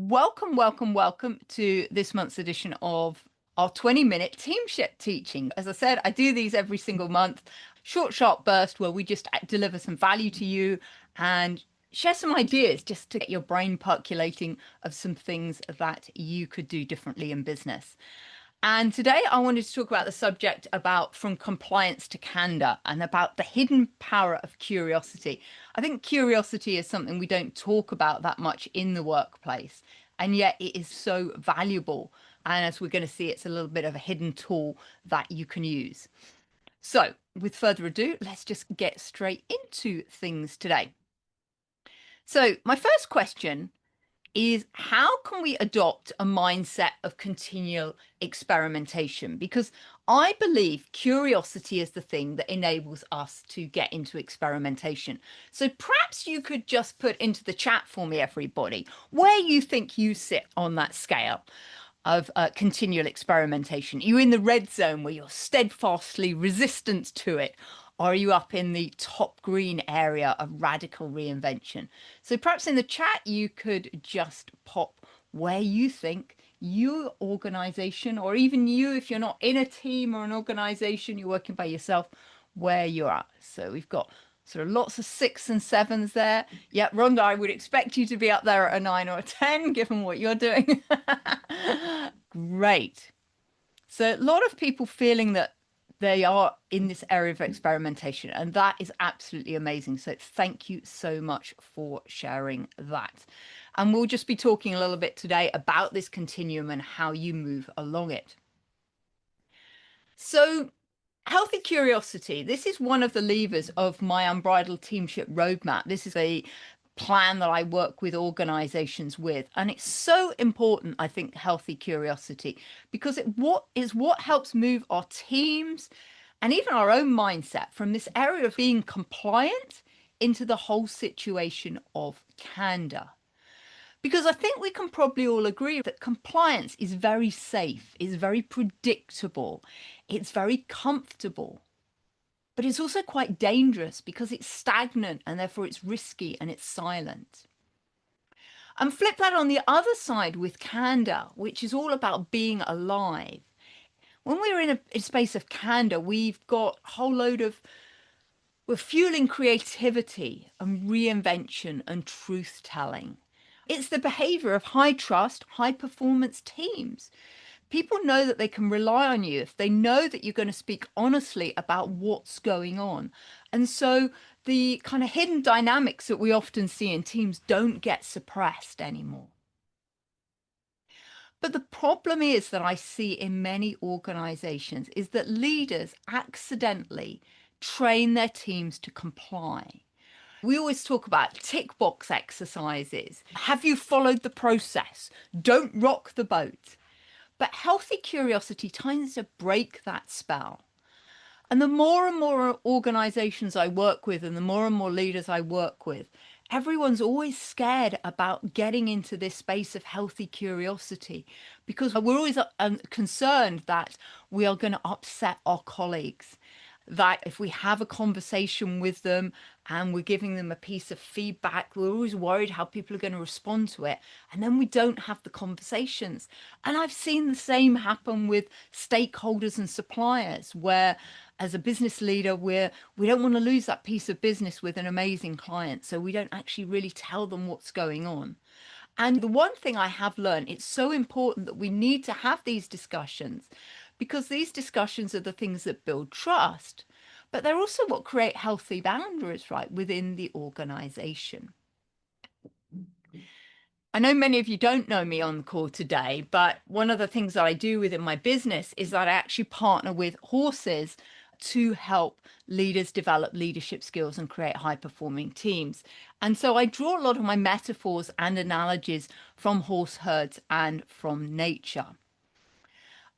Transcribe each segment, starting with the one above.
Welcome to this month's edition of our 20-minute Teamship teaching. As I said, I do these every single month, short, sharp burst where we just deliver some value to you and share some ideas just to get your brain percolating of some things that you could do differently in business. And today I wanted to talk about the subject about from compliance to candor and about the hidden power of curiosity. I think curiosity is something we don't talk about that much in the workplace, and yet it is so valuable. And as we're going to see, it's a little bit of a hidden tool that you can use. So with further ado, let's just get straight into things today. So my first question is, how can we adopt a mindset of continual experimentation? Because I believe curiosity is the thing that enables us to get into experimentation. So perhaps you could just put into the chat for me, everybody, where you think you sit on that scale of continual experimentation. Are you in the red zone where you're steadfastly resistant to it? Or are you up in the top green area of radical reinvention? So perhaps in the chat, you could just pop where you think your organization, or even you, if you're not in a team or an organization, you're working by yourself, where you're at. So we've got sort of lots of 6s and 7s there. Yeah, Rhonda, I would expect you to be up there at a 9 or a 10, given what you're doing. Great. So a lot of people feeling that they are in this area of experimentation, and that is absolutely amazing. So thank you so much for sharing that. And we'll just be talking a little bit today about this continuum and how you move along it. So healthy curiosity, this is one of the levers of my Unbridled Teamship roadmap. This is a plan that I work with organizations with. And it's so important, I think, healthy curiosity, because what helps move our teams and even our own mindset from this area of being compliant into the whole situation of candor. Because I think we can probably all agree that compliance is very safe, is very predictable, it's very comfortable. But it's also quite dangerous because it's stagnant and therefore it's risky and it's silent. And flip that on the other side with candor, which is all about being alive. When we're in a space of candor, we've got a whole load of, we're fueling creativity and reinvention and truth telling. It's the behavior of high trust, high performance teams. People know that they can rely on you if they know that you're going to speak honestly about what's going on. And so the kind of hidden dynamics that we often see in teams don't get suppressed anymore. But the problem is that I see in many organizations is that leaders accidentally train their teams to comply. We always talk about tick box exercises. Have you followed the process? Don't rock the boat. But healthy curiosity tends to break that spell. And the more and more organizations I work with and the more and more leaders I work with, everyone's always scared about getting into this space of healthy curiosity because we're always concerned that we are going to upset our colleagues. That if we have a conversation with them and we're giving them a piece of feedback, we're always worried how people are going to respond to it. And then we don't have the conversations. And I've seen the same happen with stakeholders and suppliers, where as a business leader, we don't want to lose that piece of business with an amazing client. So we don't actually really tell them what's going on. And the one thing I have learned, it's so important that we need to have these discussions because these discussions are the things that build trust, but they're also what create healthy boundaries, right, within the organization. I know many of you don't know me on the call today, but one of the things that I do within my business is that I actually partner with horses to help leaders develop leadership skills and create high performing teams. And so I draw a lot of my metaphors and analogies from horse herds and from nature.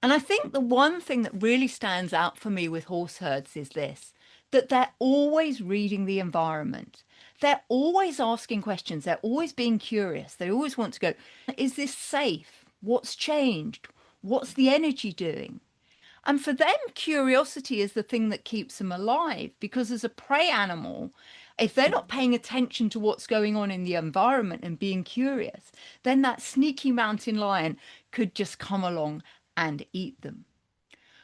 And I think the one thing that really stands out for me with horse herds is this, that they're always reading the environment. They're always asking questions. They're always being curious. They always want to go, is this safe? What's changed? What's the energy doing? And for them, curiosity is the thing that keeps them alive because as a prey animal, If they're not paying attention to what's going on in the environment and being curious, then that sneaky mountain lion could just come along and eat them.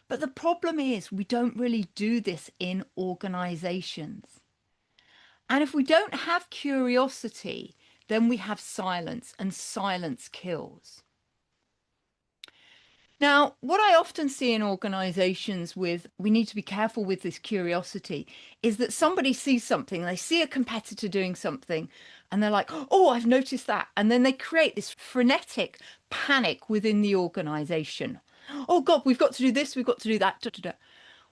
But the problem is we don't really do this in organizations. And if we don't have curiosity, then we have silence, and silence kills. Now, what I often see in organizations with, we need to be careful with this curiosity, is that somebody sees something, they see a competitor doing something, and they're like, oh, I've noticed that. And then they create this frenetic panic within the organization. Oh, God, we've got to do this, we've got to do that. Da, da, da.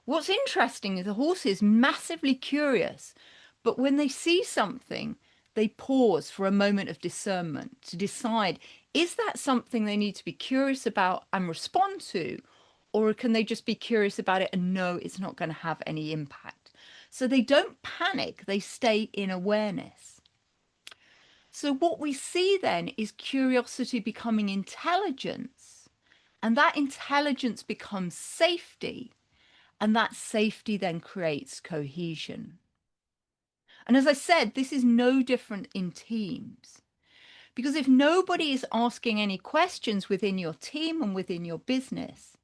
What's interesting is the horse is massively curious, but when they see something, they pause for a moment of discernment to decide, is that something they need to be curious about and respond to, or can they just be curious about it and know it's not going to have any impact? So they don't panic, they stay in awareness. So what we see then is curiosity becoming intelligence, and that intelligence becomes safety. And that safety then creates cohesion. And as I said, this is no different in teams. Because if nobody is asking any questions within your team and within your business,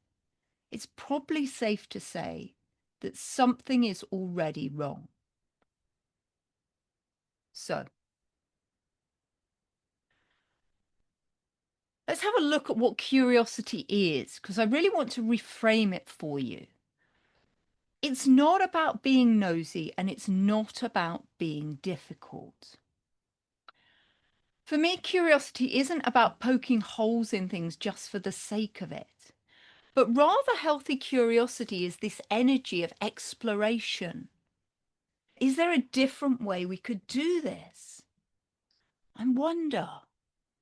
it's probably safe to say that something is already wrong. So let's have a look at what curiosity is, because I really want to reframe it for you. It's not about being nosy, and it's not about being difficult. For me, curiosity isn't about poking holes in things just for the sake of it, but rather healthy curiosity is this energy of exploration. Is there a different way we could do this? I wonder.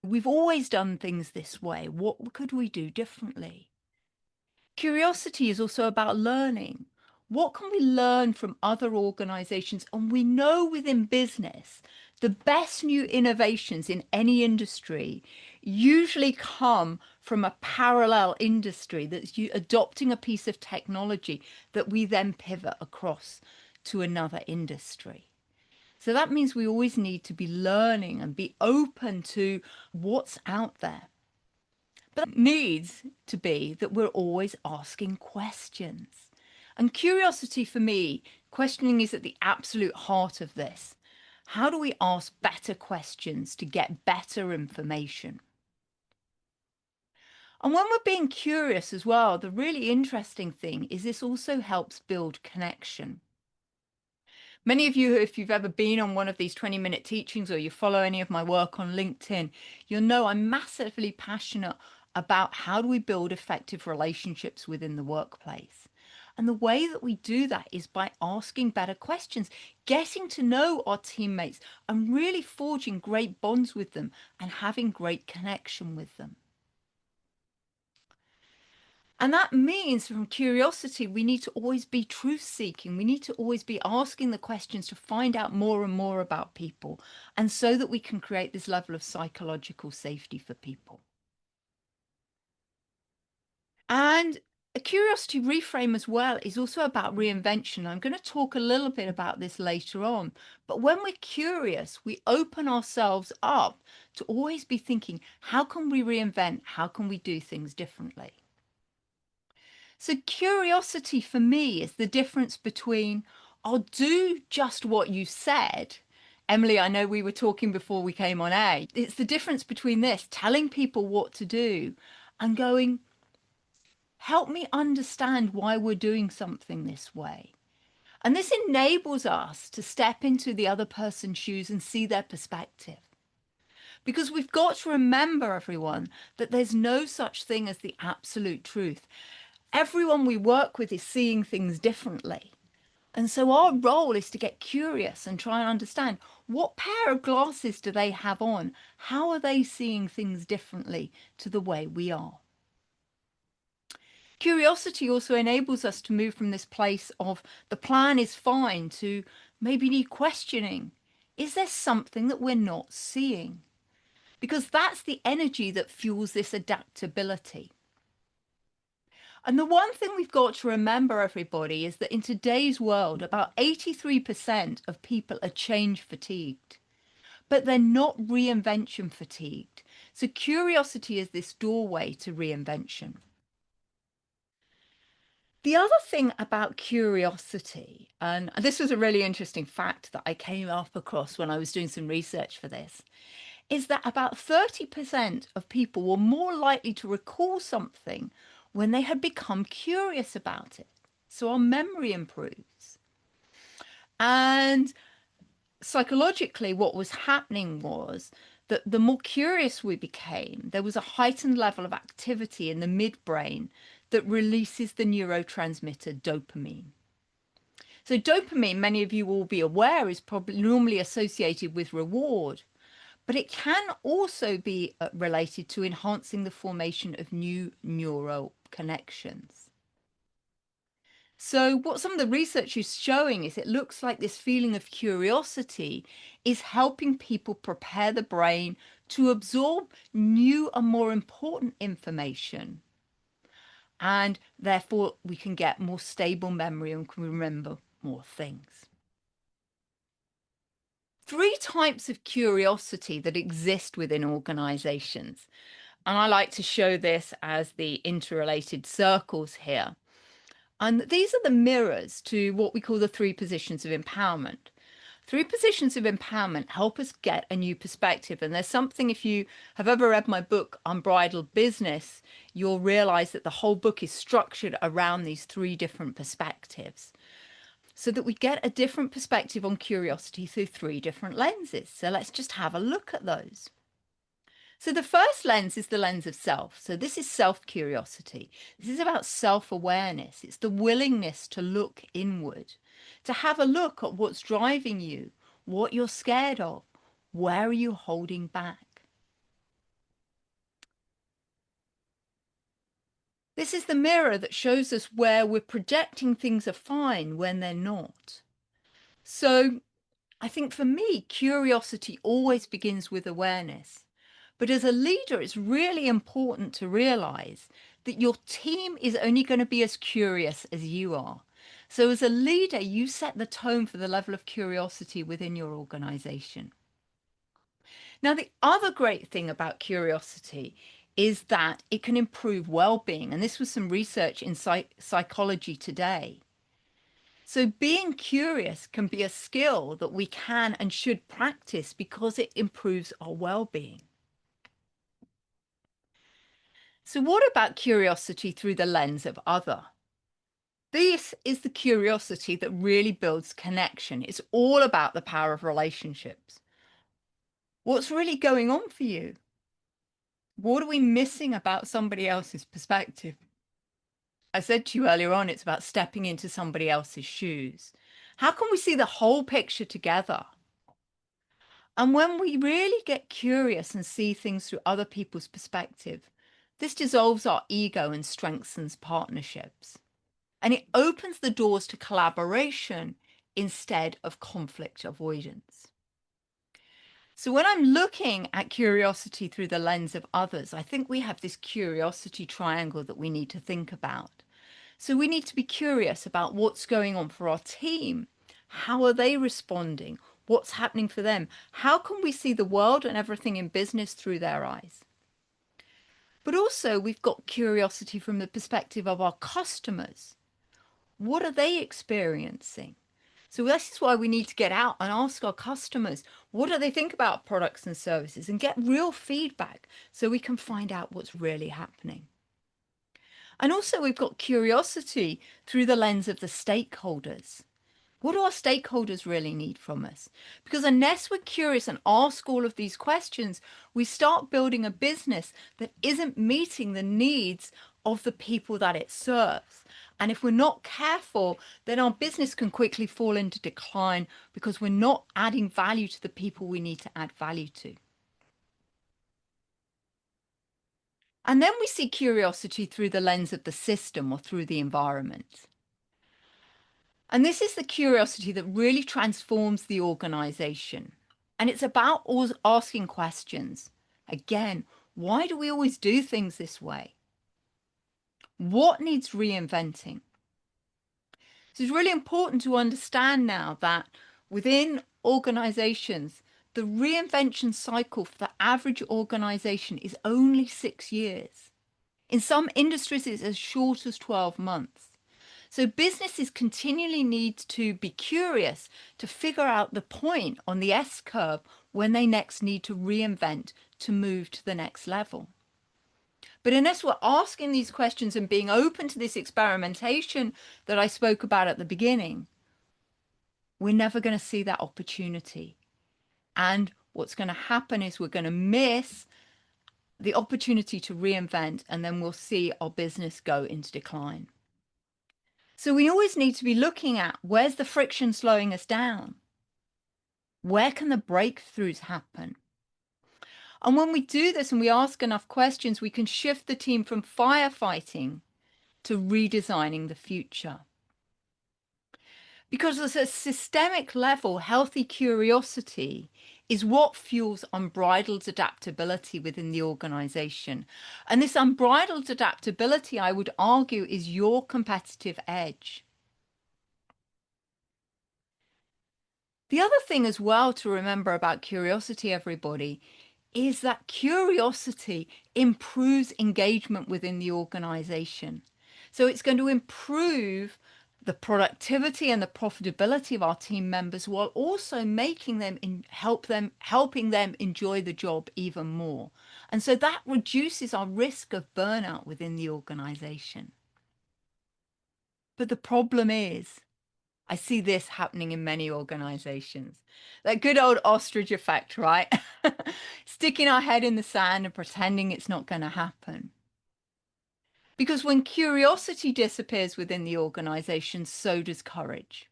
We've always done things this way. What could we do differently? Curiosity is also about learning. What can we learn from other organizations? And we know within business, the best new innovations in any industry usually come from a parallel industry that's adopting a piece of technology that we then pivot across to another industry. So that means we always need to be learning and be open to what's out there. But it needs to be that we're always asking questions. And curiosity for me, questioning is at the absolute heart of this. How do we ask better questions to get better information? And when we're being curious as well, the really interesting thing is this also helps build connection. Many of you, if you've ever been on one of these 20-minute teachings or you follow any of my work on LinkedIn, you'll know I'm massively passionate about how do we build effective relationships within the workplace. And the way that we do that is by asking better questions, getting to know our teammates and really forging great bonds with them and having great connection with them. And that means from curiosity, we need to always be truth seeking. We need to always be asking the questions to find out more and more about people. And so that we can create this level of psychological safety for people. And a curiosity reframe as well is also about reinvention. I'm going to talk a little bit about this later on. But when we're curious, we open ourselves up to always be thinking, how can we reinvent? How can we do things differently? So curiosity for me is the difference between I'll do just what you said. Emily, I know we were talking before we came on air. It's the difference between this, telling people what to do and going, help me understand why we're doing something this way. And this enables us to step into the other person's shoes and see their perspective. Because we've got to remember, everyone, that there's no such thing as the absolute truth. Everyone we work with is seeing things differently. And so our role is to get curious and try and understand what pair of glasses do they have on? How are they seeing things differently to the way we are? Curiosity also enables us to move from this place of the plan is fine to maybe need questioning. Is there something that we're not seeing? Because that's the energy that fuels this adaptability. And the one thing we've got to remember, everybody, is that in today's world, about 83% of people are change fatigued, but they're not reinvention fatigued. So curiosity is this doorway to reinvention. The other thing about curiosity, and this was a really interesting fact that I came up across when I was doing some research for this, is that about 30% of people were more likely to recall something when they had become curious about it. So our memory improves. And psychologically, what was happening was that the more curious we became, there was a heightened level of activity in the midbrain that releases the neurotransmitter dopamine. So dopamine, many of you will be aware, is probably normally associated with reward, but it can also be related to enhancing the formation of new neural connections. So what some of the research is showing is it looks like this feeling of curiosity is helping people prepare the brain to absorb new and more important information. And therefore, we can get more stable memory and can remember more things. Three types of curiosity that exist within organizations. And I like to show this as the interrelated circles here. And these are the mirrors to what we call the three positions of empowerment. Three positions of empowerment help us get a new perspective. And there's something, if you have ever read my book, Unbridled Business, you'll realize that the whole book is structured around these three different perspectives so that we get a different perspective on curiosity through three different lenses. So let's just have a look at those. So the first lens is the lens of self. So this is self-curiosity. This is about self-awareness. It's the willingness to look inward, to have a look at what's driving you, what you're scared of, where are you holding back. This is the mirror that shows us where we're projecting things are fine when they're not. So I think for me, curiosity always begins with awareness. But as a leader, it's really important to realize that your team is only going to be as curious as you are. So as a leader, you set the tone for the level of curiosity within your organization. Now, the other great thing about curiosity is that it can improve well-being. And this was some research in Psychology Today. So being curious can be a skill that we can and should practice because it improves our well-being. So what about curiosity through the lens of other? This is the curiosity that really builds connection. It's all about the power of relationships. What's really going on for you? What are we missing about somebody else's perspective? I said to you earlier on, it's about stepping into somebody else's shoes. How can we see the whole picture together? And when we really get curious and see things through other people's perspective, this dissolves our ego and strengthens partnerships. And it opens the doors to collaboration instead of conflict avoidance. So when I'm looking at curiosity through the lens of others, I think we have this curiosity triangle that we need to think about. So we need to be curious about what's going on for our team. How are they responding? What's happening for them? How can we see the world and everything in business through their eyes? But also we've got curiosity from the perspective of our customers. What are they experiencing? So this is why we need to get out and ask our customers, what do they think about products and services, and get real feedback so we can find out what's really happening. And also we've got curiosity through the lens of the stakeholders. What do our stakeholders really need from us? Because unless we're curious and ask all of these questions, we start building a business that isn't meeting the needs of the people that it serves. And if we're not careful, then our business can quickly fall into decline because we're not adding value to the people we need to add value to. And then we see curiosity through the lens of the system or through the environment. And this is the curiosity that really transforms the organization. And it's about asking questions. Again, why do we always do things this way? What needs reinventing? So it's really important to understand now that within organizations, the reinvention cycle for the average organization is only 6 years. In some industries, it's as short as 12 months. So businesses continually need to be curious to figure out the point on the S curve when they next need to reinvent to move to the next level. But unless we're asking these questions and being open to this experimentation that I spoke about at the beginning, we're never going to see that opportunity. And what's going to happen is we're going to miss the opportunity to reinvent, and then we'll see our business go into decline. So we always need to be looking at where's the friction slowing us down? Where can the breakthroughs happen? And when we do this and we ask enough questions, we can shift the team from firefighting to redesigning the future. Because at a systemic level, healthy curiosity is what fuels unbridled adaptability within the organization. And this unbridled adaptability, I would argue, is your competitive edge. The other thing as well to remember about curiosity, everybody, is that curiosity improves engagement within the organization. So it's going to improve the productivity and the profitability of our team members while also making them helping them enjoy the job even more. And so that reduces our risk of burnout within the organization. But the problem is, I see this happening in many organizations. That good old ostrich effect, right? Sticking our head in the sand and pretending it's not going to happen. Because when curiosity disappears within the organization, so does courage.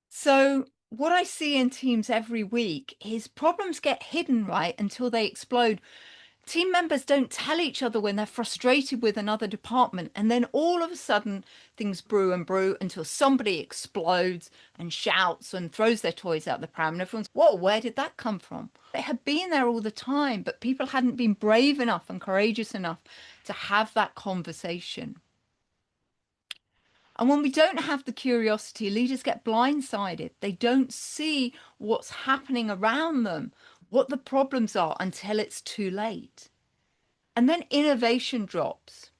So what I see in teams every week is problems get hidden, right, until they explode. Team members don't tell each other when they're frustrated with another department. And then all of a sudden, things brew and brew until somebody explodes and shouts and throws their toys out the pram. And everyone's, whoa, where did that come from? It had been there all the time, but people hadn't been brave enough and courageous enough to have that conversation. And when we don't have the curiosity, leaders get blindsided. They don't see what's happening around them, what the problems are until it's too late. And then innovation drops.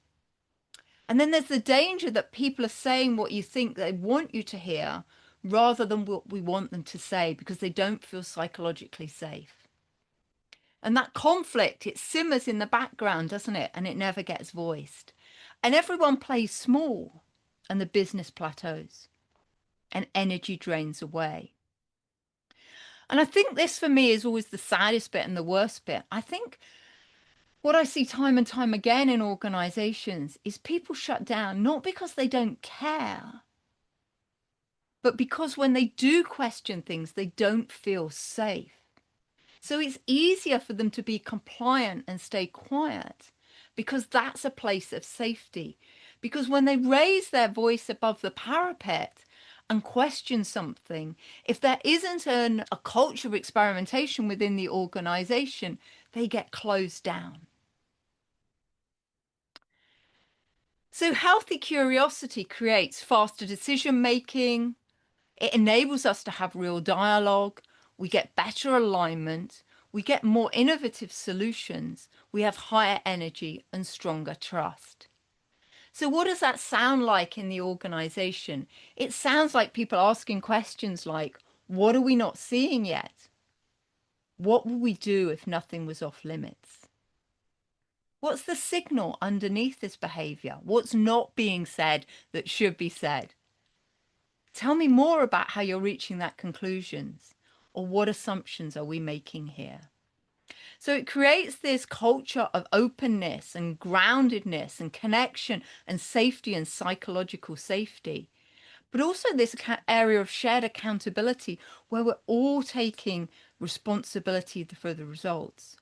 And then there's the danger that people are saying what you think they want you to hear rather than what we want them to say because they don't feel psychologically safe. And that conflict, it simmers in the background, doesn't it? And it never gets voiced. And everyone plays small and the business plateaus and energy drains away. And I think this for me is always the saddest bit and the worst bit. I think what I see time and time again in organizations is people shut down, not because they don't care, but because when they do question things, they don't feel safe. So it's easier for them to be compliant and stay quiet because that's a place of safety. Because when they raise their voice above the parapet and question something, if there isn't a culture of experimentation within the organization, they get closed down. So healthy curiosity creates faster decision making. It enables us to have real dialogue. We get better alignment. We get more innovative solutions. We have higher energy and stronger trust. So what does that sound like in the organization? It sounds like people asking questions like, what are we not seeing yet? What would we do if nothing was off limits? What's the signal underneath this behavior? What's not being said that should be said? Tell me more about how you're reaching that conclusions, or what assumptions are we making here? So it creates this culture of openness and groundedness and connection and safety and psychological safety, but also this area of shared accountability where we're all taking responsibility for the results.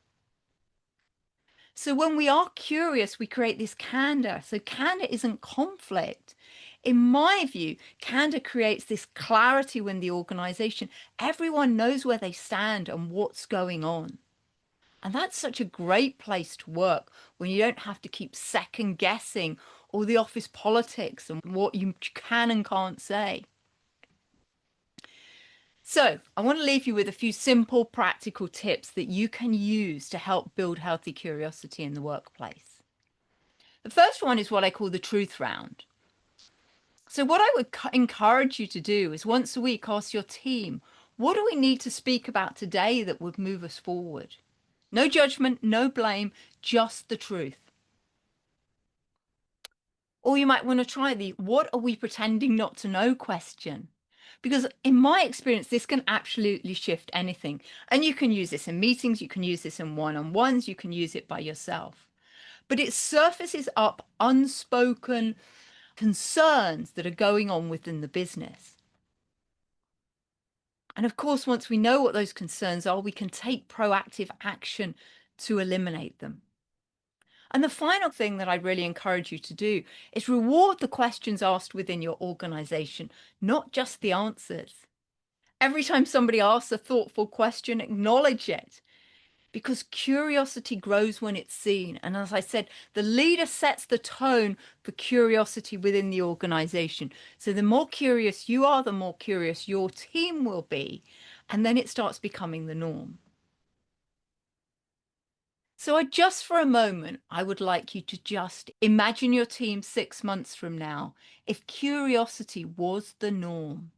So when we are curious, we create this candor. So candor isn't conflict. In my view, candor creates this clarity when the organization, everyone knows where they stand and what's going on. And that's such a great place to work when you don't have to keep second guessing all the office politics and what you can and can't say. So I want to leave you with a few simple, practical tips that you can use to help build healthy curiosity in the workplace. The first one is what I call the truth round. So what I would encourage you to do is once a week ask your team, what do we need to speak about today that would move us forward? No judgment, no blame, just the truth. Or you might want to try the what are we pretending not to know question. Because in my experience, this can absolutely shift anything. And you can use this in meetings, you can use this in one-on-ones, you can use it by yourself. But it surfaces up unspoken concerns that are going on within the business. And of course, once we know what those concerns are, we can take proactive action to eliminate them. And the final thing that I really encourage you to do is reward the questions asked within your organization, not just the answers. Every time somebody asks a thoughtful question, acknowledge it, because curiosity grows when it's seen. And as I said, the leader sets the tone for curiosity within the organization. So the more curious you are, the more curious your team will be. And then it starts becoming the norm. So for a moment, I would like you to just imagine your team 6 months from now, if curiosity was the norm.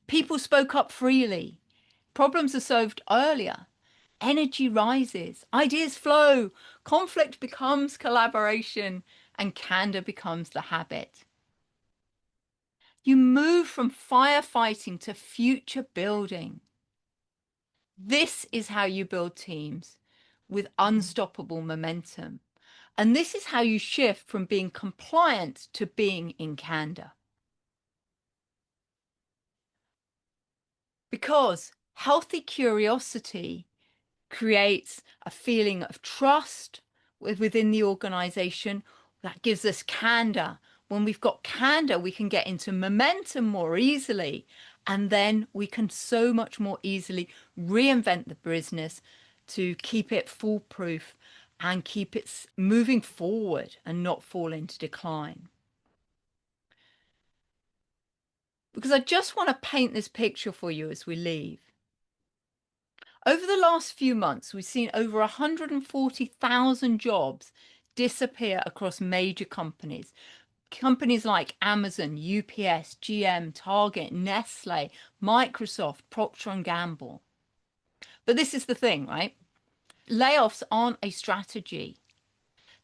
People spoke up freely. Problems are solved earlier. Energy rises. Ideas flow. Conflict becomes collaboration, and candor becomes the habit. You move from firefighting to future building. This is how you build teams with unstoppable momentum. And this is how you shift from being compliant to being in candor. Because healthy curiosity creates a feeling of trust within the organization that gives us candor. When we've got candor, we can get into momentum more easily. And then we can so much more easily reinvent the business to keep it foolproof and keep it moving forward and not fall into decline. Because I just want to paint this picture for you as we leave. Over the last few months, we've seen over 140,000 jobs disappear across major companies. Companies like Amazon, UPS, GM, Target, Nestle, Microsoft, Procter & Gamble. But this is the thing, right? Layoffs aren't a strategy.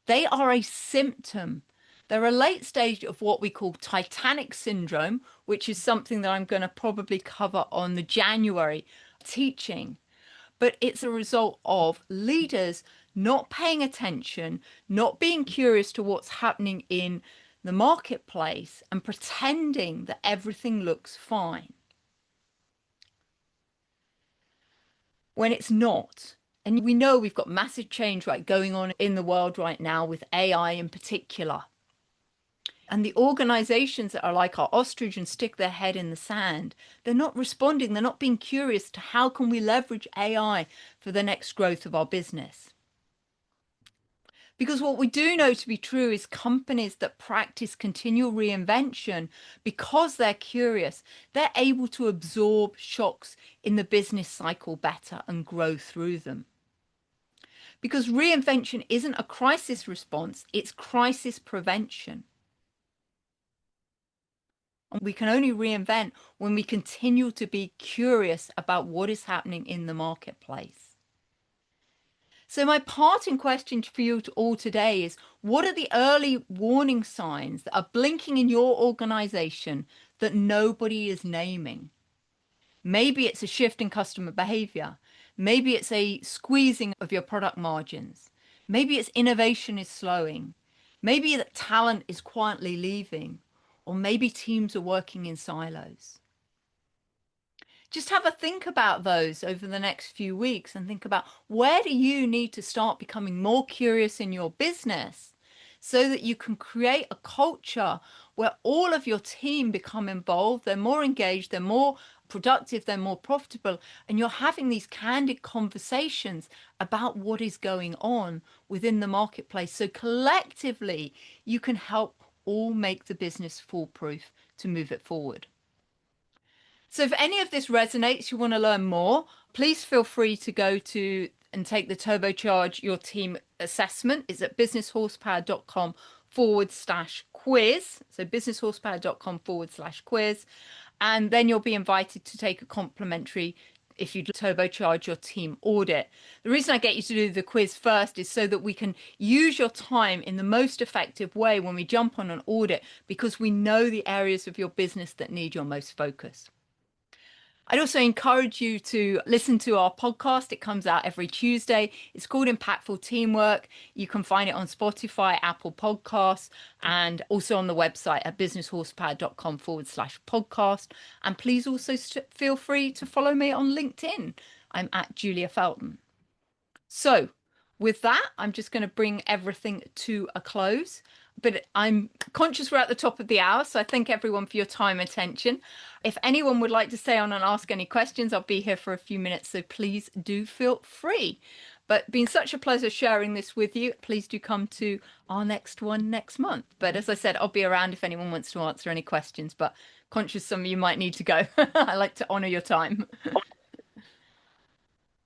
They are a symptom. They're a late stage of what we call Titanic syndrome, which is something that I'm going to probably cover on the January teaching. But it's a result of leaders not paying attention, not being curious to what's happening in the marketplace and pretending that everything looks fine when it's not. And we know we've got massive change going on in the world right now with AI in particular. And the organizations that are like our ostrich and stick their head in the sand, they're not responding. They're not being curious to how can we leverage AI for the next growth of our business. Because what we do know to be true is companies that practice continual reinvention, because they're curious, they're able to absorb shocks in the business cycle better and grow through them. Because reinvention isn't a crisis response, it's crisis prevention. And we can only reinvent when we continue to be curious about what is happening in the marketplace. So my parting question for you all today is, what are the early warning signs that are blinking in your organization that nobody is naming? Maybe it's a shift in customer behavior. Maybe it's a squeezing of your product margins. Maybe it's innovation is slowing. Maybe that talent is quietly leaving. Or maybe teams are working in silos. Just have a think about those over the next few weeks and think about, where do you need to start becoming more curious in your business so that you can create a culture where all of your team become involved, they're more engaged, they're more productive, they're more profitable, and you're having these candid conversations about what is going on within the marketplace. So collectively, you can help all make the business foolproof to move it forward. So if any of this resonates, you want to learn more, please feel free to go to and take the Turbocharge Your Team assessment. It's at businesshorsepower.com/quiz. So businesshorsepower.com/quiz. And then you'll be invited to take a complimentary if you turbocharge your team audit. The reason I get you to do the quiz first is so that we can use your time in the most effective way when we jump on an audit, because we know the areas of your business that need your most focus. I'd also encourage you to listen to our podcast. It comes out every Tuesday. It's called Impactful Teamwork. You can find it on Spotify, Apple Podcasts, and also on the website at businesshorsepower.com/podcast. And please also feel free to follow me on LinkedIn. I'm at Julia Felton. So with that, I'm just going to bring everything to a close. But I'm conscious we're at the top of the hour, so I thank everyone for your time and attention. If anyone would like to stay on and ask any questions, I'll be here for a few minutes, so please do feel free. But been such a pleasure sharing this with you. Please do come to our next one next month. But as I said, I'll be around if anyone wants to answer any questions, but conscious some of you might need to go. I like to honor your time.